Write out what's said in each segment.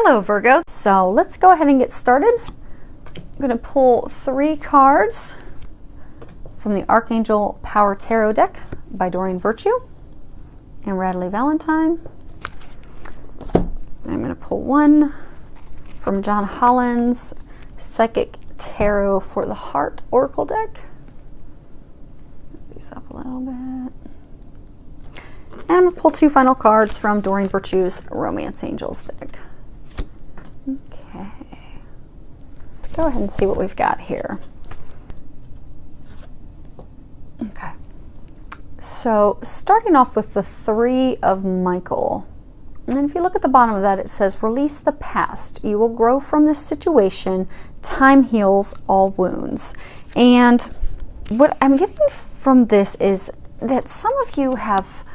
Hello Virgo. So let's go ahead and get started. I'm going to pull 3 cards from the Archangel Power Tarot deck by Doreen Virtue and Radley Valentine. I'm going to pull 1 from John Holland's Psychic Tarot for the Heart Oracle deck. Move these up a little bit. And I'm going to pull 2 final cards from Doreen Virtue's Romance Angels deck. Okay. Let's go ahead and see what we've got here. Okay. So starting off with the 3 of Michael. And if you look at the bottom of that, it says, release the past. You will grow from this situation. Time heals all wounds. And what I'm getting from this is that some of you have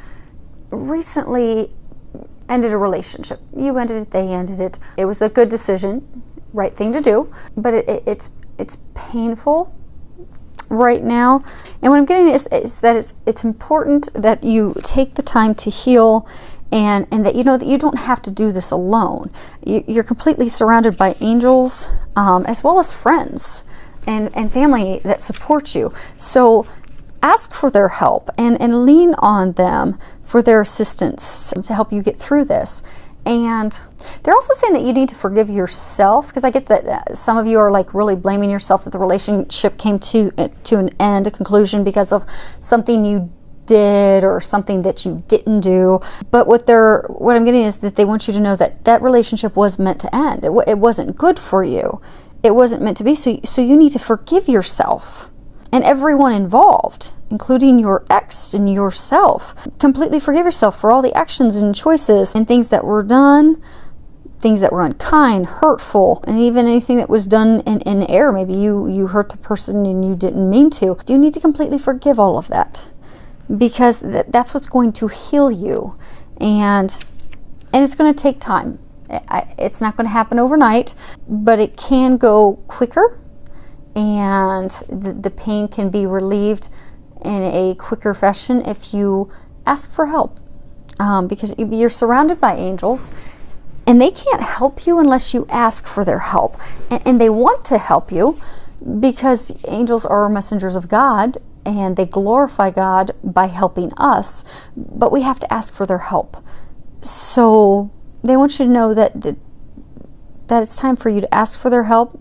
recently ended a relationship. You ended it, they ended it. It was a good decision, right thing to do, but it's painful right now. And what I'm getting is that it's important that you take the time to heal, and that you know that you don't have to do this alone. You're completely surrounded by angels, as well as friends and family that support you. So ask for their help and lean on them for their assistance to help you get through this. And they're also saying that you need to forgive yourself, because I get that some of you are like really blaming yourself that the relationship came to an end, a conclusion, because of something you did or something that you didn't do. But what I'm getting is that they want you to know that that relationship was meant to end. It wasn't good for you. It wasn't meant to be. So you need to forgive yourself and everyone involved, including your ex and yourself. Completely forgive yourself for all the actions and choices and things that were done, things that were unkind, hurtful, and even anything that was done in error. Maybe you hurt the person and you didn't mean to. You need to completely forgive all of that, because that's what's going to heal you. And it's going to take time. It's not going to happen overnight, but it can go quicker, and the pain can be relieved in a quicker fashion if you ask for help, because you're surrounded by angels and they can't help you unless you ask for their help, and they want to help you because angels are messengers of God and they glorify God by helping us, but we have to ask for their help. So they want you to know that it's time for you to ask for their help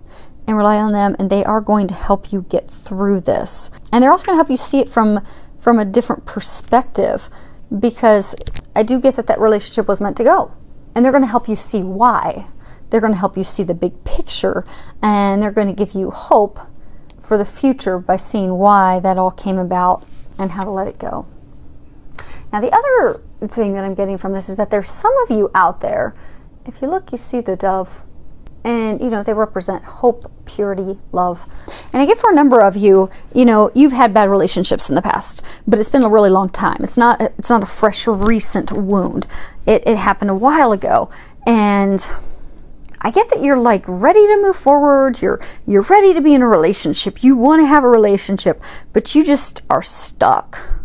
and rely on them, and they are going to help you get through this. And they're also going to help you see it from a different perspective, because I do get that relationship was meant to go, and they're going to help you see why. They're going to help you see the big picture, and they're going to give you hope for the future by seeing why that all came about and how to let it go. Now, the other thing that I'm getting from this is that there's some of you out there, if you look, you see the dove, and they represent hope, purity, love. And I get for a number of you, you've had bad relationships in the past, but it's been a really long time. It's not a fresh, recent wound. It happened a while ago, and I get that you're like ready to move forward. You're ready to be in a relationship. You want to have a relationship, but you just are stuck,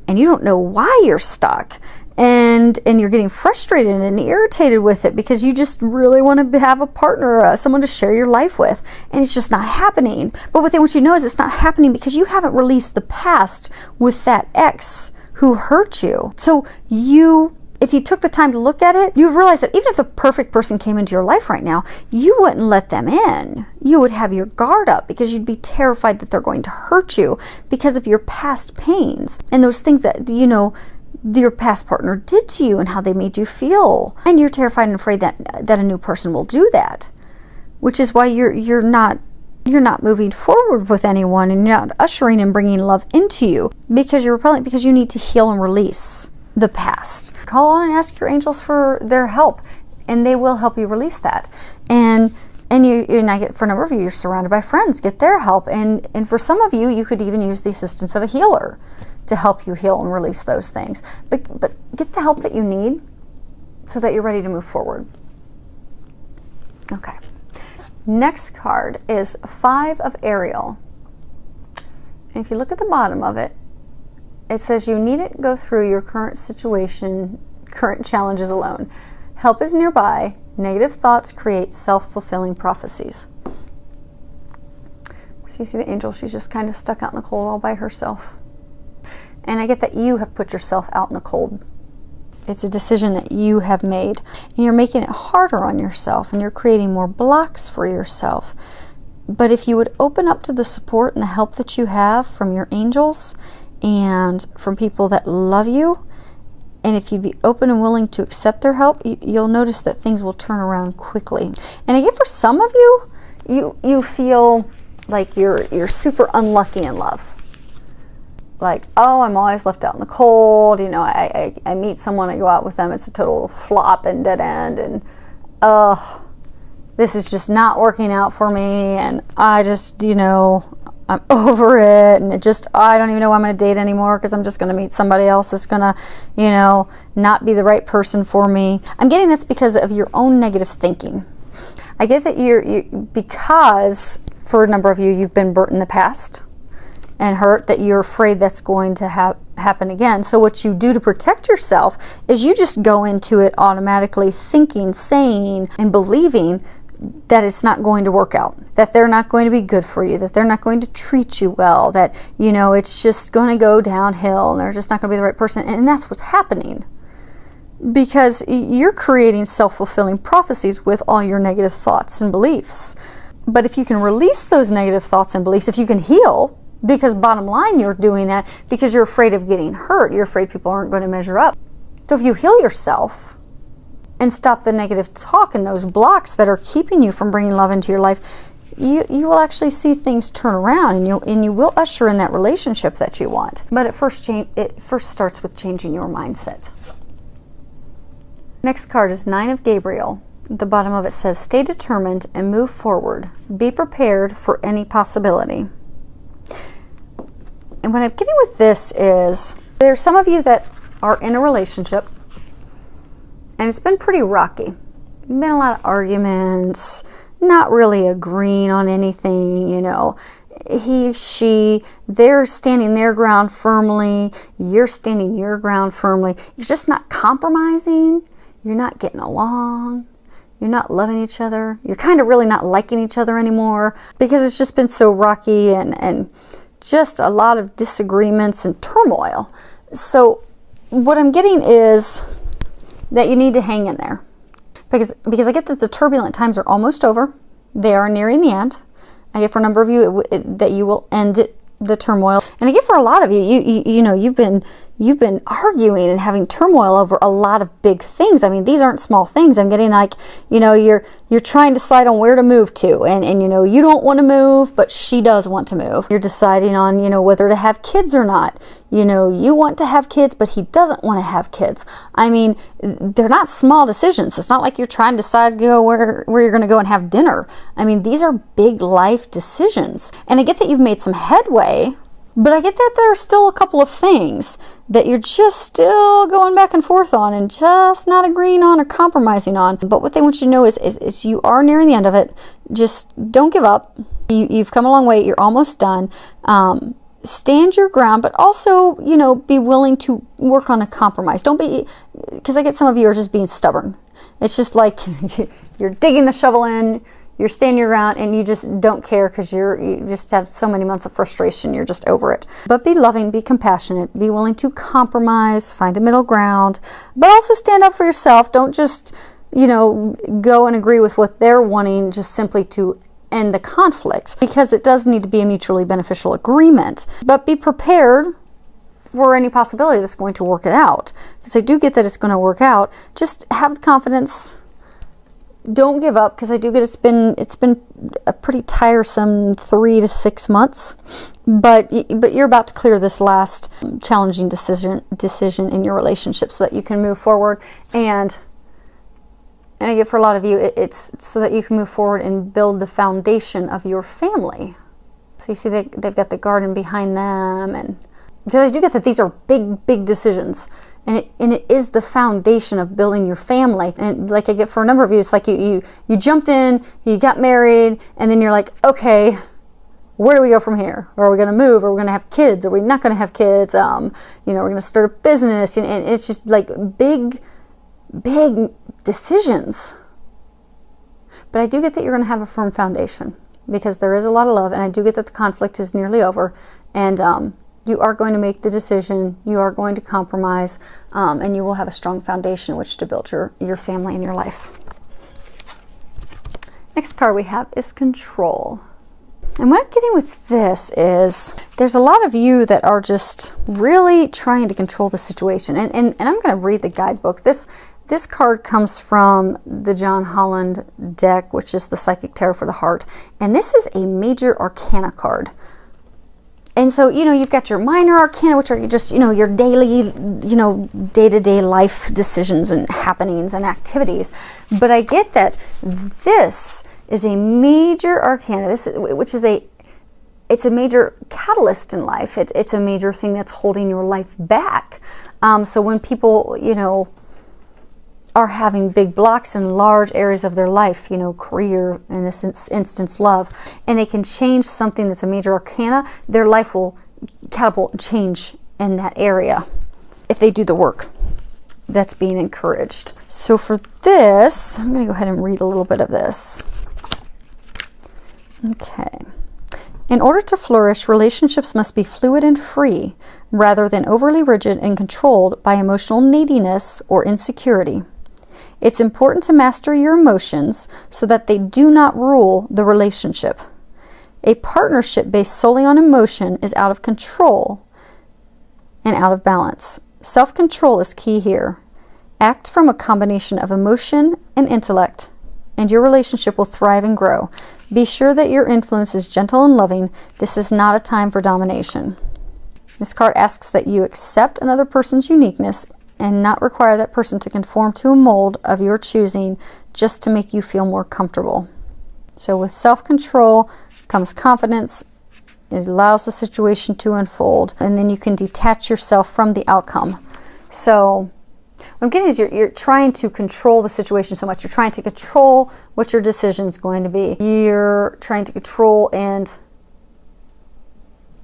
and you don't know why you're stuck. And you're getting frustrated and irritated with it because you just really want to have a partner, someone to share your life with, and it's just not happening. But what they want you to know is it's not happening because you haven't released the past with that ex who hurt you. So if you took the time to look at it, you would realize that even if the perfect person came into your life right now, you wouldn't let them in. You would have your guard up because you'd be terrified that they're going to hurt you because of your past pains and those things that, your past partner did to you and how they made you feel. And you're terrified and afraid that a new person will do that, which is why you're not moving forward with anyone, and you're not ushering and bringing love into you, because you're repelling, because you need to heal and release the past. Call on and ask your angels for their help, and they will help you release that. And I get, for a number of you, you're surrounded by friends. Get their help, and for some of you, you could even use the assistance of a healer to help you heal and release those things. But get the help that you need so that you're ready to move forward. Okay. Next card is 5 of Ariel. And if you look at the bottom of it, it says you needn't go through your current situation, current challenges alone. Help is nearby, Negative thoughts create self-fulfilling prophecies. So you see the angel, she's just kind of stuck out in the cold all by herself. And I get that you have put yourself out in the cold. It's a decision that you have made. And you're making it harder on yourself, and you're creating more blocks for yourself. But if you would open up to the support and the help that you have from your angels and from people that love you, and if you'd be open and willing to accept their help, you'll notice that things will turn around quickly. And again, for some of you, you feel like you're super unlucky in love. Like, oh, I'm always left out in the cold. You know, I meet someone, I go out with them, it's a total flop and dead end, and this is just not working out for me, and I just, you know, I'm over it, and I don't even know why I'm going to date anymore, because I'm just going to meet somebody else that's going to, you know, not be the right person for me. I'm getting that's because of your own negative thinking. I get that because for a number of you, you've been burnt in the past and hurt, that you're afraid that's going to happen again. So what you do to protect yourself is you just go into it automatically thinking, saying, and believing that it's not going to work out, that they're not going to be good for you, that they're not going to treat you well, that, you know, it's just going to go downhill and they're just not going to be the right person. And that's what's happening, because you're creating self-fulfilling prophecies with all your negative thoughts and beliefs. But if you can release those negative thoughts and beliefs, if you can heal, because bottom line, you're doing that because you're afraid of getting hurt, you're afraid people aren't going to measure up. So if you heal yourself and stop the negative talk and those blocks that are keeping you from bringing love into your life, you will actually see things turn around, and you will usher in that relationship that you want. But it first starts with changing your mindset. Next card is Nine of Gabriel. At the bottom of it says, stay determined and move forward. Be prepared for any possibility. And what I'm getting with this is, there's some of you that are in a relationship and it's been pretty rocky. Been a lot of arguments, not really agreeing on anything, you know. He, she, they're standing their ground firmly. You're standing your ground firmly. You're just not compromising. You're not getting along. You're not loving each other. You're kind of really not liking each other anymore, because it's just been so rocky and just a lot of disagreements and turmoil. So what I'm getting is that you need to hang in there, because I get that the turbulent times are almost over. They are nearing the end. I get for a number of you that you will end the turmoil, and I get for a lot of you, you know, you've been arguing and having turmoil over a lot of big things. I mean, these aren't small things. I'm getting like, you know, you're trying to decide on where to move to, and you know, you don't want to move, but she does want to move. You're deciding on, you know, whether to have kids or not. You know, you want to have kids, but he doesn't want to have kids. I mean, they're not small decisions. It's not like you're trying to decide, you know, where you're going to go and have dinner. I mean, these are big life decisions. And I get that you've made some headway, but I get that there are still a couple of things that you're just still going back and forth on and just not agreeing on or compromising on. But what they want you to know is you are nearing the end of it. Just don't give up. You've come a long way. You're almost done. Stand your ground, but also, you know, be willing to work on a compromise. Don't be, because I get some of you are just being stubborn. It's just like you're digging the shovel in, you're standing your ground, and you just don't care because you just have so many months of frustration. You're just over it. But be loving, be compassionate, be willing to compromise, find a middle ground, but also stand up for yourself. Don't just, you know, go and agree with what they're wanting just simply to end the conflict, because it does need to be a mutually beneficial agreement. But be prepared for any possibility that's going to work it out, because I do get that it's going to work out. Just have the confidence. Don't give up, because I do get it's been a pretty tiresome 3 to 6 months, but you're about to clear this last challenging decision in your relationship so that you can move forward. And I get for a lot of you, it's so that you can move forward and build the foundation of your family. So you see they've got the garden behind them, and because I do get that these are big decisions, and it is the foundation of building your family. And like I get for a number of you, it's like you jumped in, you got married, and then you're like, okay, where do we go from here? Are we going to move? Are we going to have kids? Are we not going to have kids? You know, we're going to start a business, and it's just like big decisions. But I do get that you're going to have a firm foundation because there is a lot of love, and I do get that the conflict is nearly over, and you are going to make the decision, you are going to compromise, and you will have a strong foundation which to build your family and your life. Next card we have is Control. And what I'm getting with this is there's a lot of you that are just really trying to control the situation. And I'm going to read the guidebook. This card comes from the John Holland deck, which is the Psychic Tarot for the Heart. And this is a major arcana card. And so, you know, you've got your minor arcana, which are just, you know, your daily, you know, day-to-day life decisions and happenings and activities. But I get that this is a major arcana, which is it's a major catalyst in life. It's a major thing that's holding your life back. So when people, you know, are having big blocks in large areas of their life, you know, career, in this instance, love, and they can change something that's a major arcana, their life will catapult and change in that area if they do the work that's being encouraged. So for this, I'm going to go ahead and read a little bit of this. Okay. In order to flourish, relationships must be fluid and free, rather than overly rigid and controlled by emotional neediness or insecurity. It's important to master your emotions so that they do not rule the relationship. A partnership based solely on emotion is out of control and out of balance. Self-control is key here. Act from a combination of emotion and intellect, and your relationship will thrive and grow. Be sure that your influence is gentle and loving. This is not a time for domination. This card asks that you accept another person's uniqueness and not require that person to conform to a mold of your choosing just to make you feel more comfortable. So with self-control comes confidence. It allows the situation to unfold, and then you can detach yourself from the outcome. So what I'm getting is you're trying to control the situation so much. You're trying to control what your decision is going to be. You're trying to control and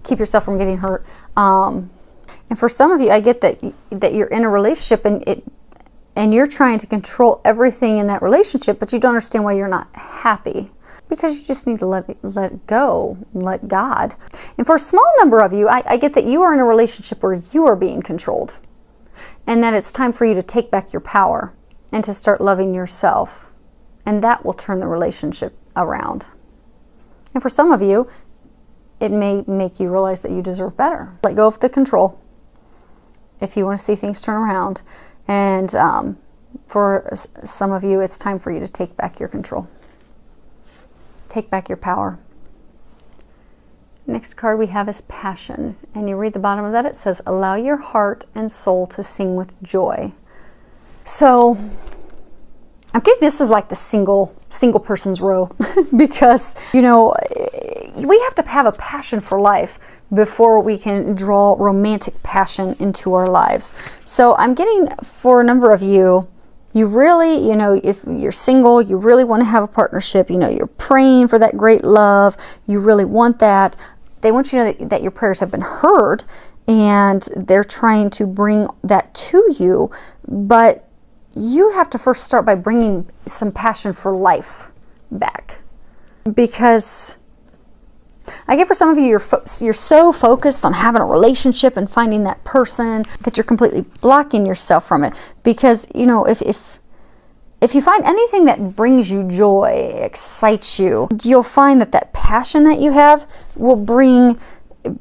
keep yourself from getting hurt. And for some of you, I get that you're in a relationship and you're trying to control everything in that relationship, but you don't understand why you're not happy. Because you just need to let it go, let God. And for a small number of you, I get that you are in a relationship where you are being controlled. And that it's time for you to take back your power and to start loving yourself. And that will turn the relationship around. And for some of you, it may make you realize that you deserve better. Let go of the control if you want to see things turn around. And for some of you, it's time for you to take back your control. Take back your power. Next card we have is Passion. And you read the bottom of that, it says, allow your heart and soul to sing with joy. So I'm thinking this is like the single person's row because, you know, we have to have a passion for life before we can draw romantic passion into our lives. So I'm getting, for a number of you, you really, you know, if you're single, you really want to have a partnership, you know, you're praying for that great love, you really want that. They want you to know that your prayers have been heard and they're trying to bring that to you, but you have to first start by bringing some passion for life back. Because I get for some of you, you're so focused on having a relationship and finding that person that you're completely blocking yourself from it. Because, you know, if you find anything that brings you joy, excites you, you'll find that passion that you have will bring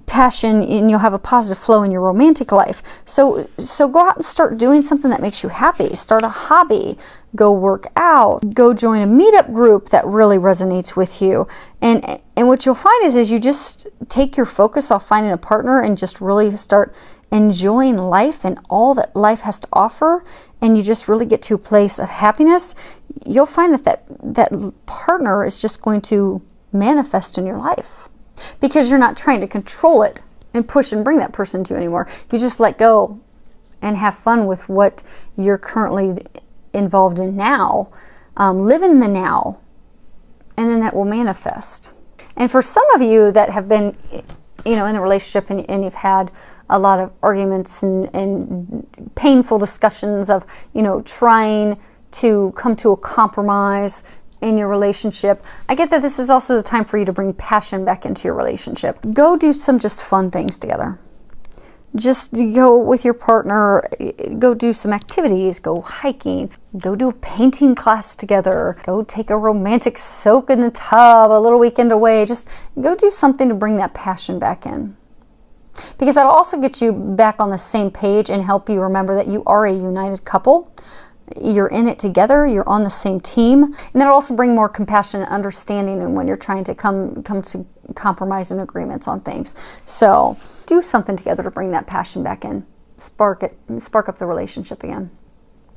passion and you'll have a positive flow in your romantic life. So go out and start doing something that makes you happy. Start a hobby. Go work out. Go join a meetup group that really resonates with you. And what you'll find is you just take your focus off finding a partner and just really start enjoying life and all that life has to offer, and you just really get to a place of happiness. You'll find that partner is just going to manifest in your life. Because you're not trying to control it and push and bring that person to you anymore. You just let go and have fun with what you're currently involved in now. Live in the now, and then that will manifest. And for some of you that have been, you know, in the relationship and you've had a lot of arguments and painful discussions of, you know, trying to come to a compromise, in your relationship. I get that this is also the time for you to bring passion back into your relationship. Go do some just fun things together. Just go with your partner, go do some activities, go hiking, go do a painting class together, go take a romantic soak in the tub, a little weekend away. Just go do something to bring that passion back in. Because that'll also get you back on the same page and help you remember that you are a united couple. You're in it together, you're on the same team, and that'll also bring more compassion and understanding and when you're trying to come to compromise and agreements on things. So do something together to bring that passion back in. Spark up the relationship again.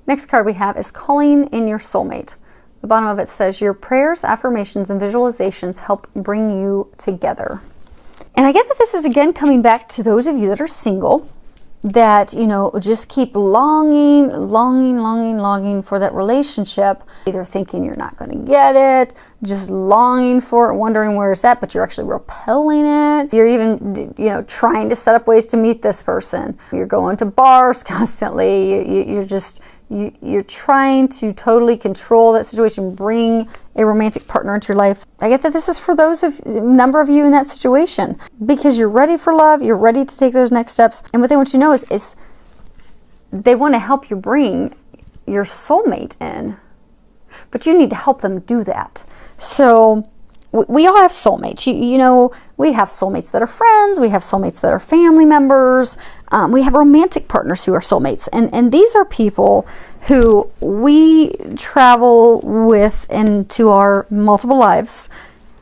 Next card we have is calling in your soulmate. The bottom of it says your prayers, affirmations, and visualizations help bring you together. And I get that this is again coming back to those of you that are single, that, you know, just keep longing for that relationship, either thinking you're not going to get it, just longing for it, wondering where it's at, but you're actually repelling it. You're even, you know, trying to set up ways to meet this person. You're going to bars constantly. You're trying to totally control that situation, bring a romantic partner into your life. I get that this is for number of you in that situation, because you're ready for love, you're ready to take those next steps. And what they want you to know is they want to help you bring your soulmate in, but you need to help them do that. So we all have soulmates. You know, we have soulmates that are friends. We have soulmates that are family members. We have romantic partners who are soulmates. And these are people who we travel with into our multiple lives.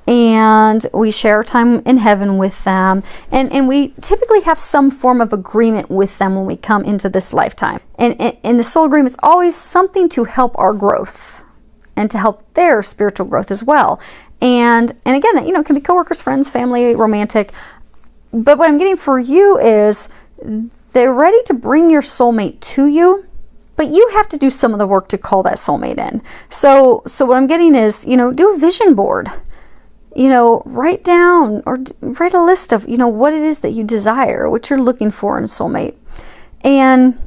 And we share time in heaven with them. And we typically have some form of agreement with them when we come into this lifetime. And the soul agreement is always something to help our growth and to help their spiritual growth as well. And again, that, you know, can be coworkers, friends, family, romantic. But what I'm getting for you is they're ready to bring your soulmate to you, but you have to do some of the work to call that soulmate in. So what I'm getting is, you know, do a vision board. You know, write down or write a list of, you know, what it is that you desire, what you're looking for in a soulmate. And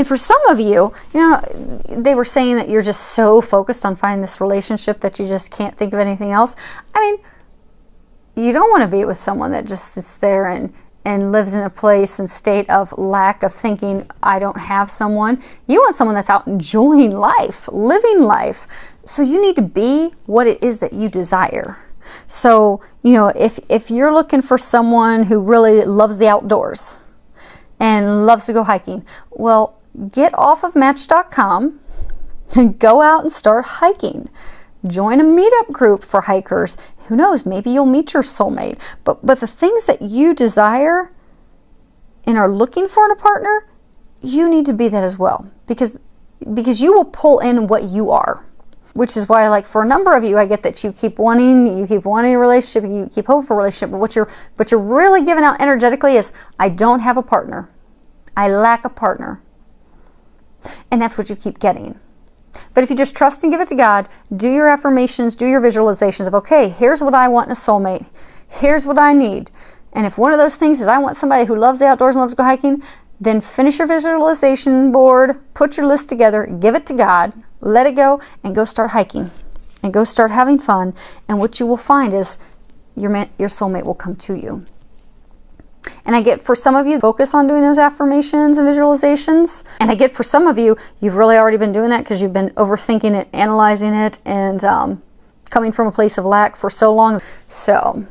for some of you, you know, they were saying that you're just so focused on finding this relationship that you just can't think of anything else. I mean, you don't want to be with someone that just sits there and lives in a place and state of lack of thinking, I don't have someone. You want someone that's out enjoying life, living life. So you need to be what it is that you desire. So, you know, if you're looking for someone who really loves the outdoors and loves to go hiking, well, get off of Match.com and go out and start hiking. Join a meetup group for hikers. Who knows, maybe you'll meet your soulmate. But the things that you desire and are looking for in a partner, you need to be that as well. Because you will pull in what you are. Which is why, like, for a number of you, I get that you keep wanting a relationship, you keep hoping for a relationship, but what you're really giving out energetically is, I don't have a partner. I lack a partner. And that's what you keep getting. But if you just trust and give it to God, do your affirmations, do your visualizations of, okay, here's what I want in a soulmate. Here's what I need. And if one of those things is I want somebody who loves the outdoors and loves to go hiking, then finish your visualization board, put your list together, give it to God, let it go, and go start hiking. And go start having fun. And what you will find is your soulmate will come to you. And I get for some of you, focus on doing those affirmations and visualizations. And I get for some of you, you've really already been doing that because you've been overthinking it, analyzing it, and coming from a place of lack for so long. So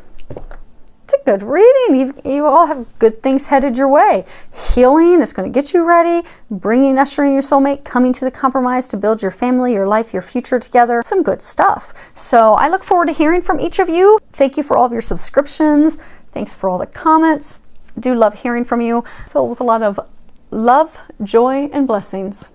it's a good reading. You all have good things headed your way. Healing that's going to get you ready, ushering your soulmate, coming to the compromise to build your family, your life, your future together. Some good stuff. So I look forward to hearing from each of you. Thank you for all of your subscriptions. Thanks for all the comments. I do love hearing from you. Filled with a lot of love, joy, and blessings.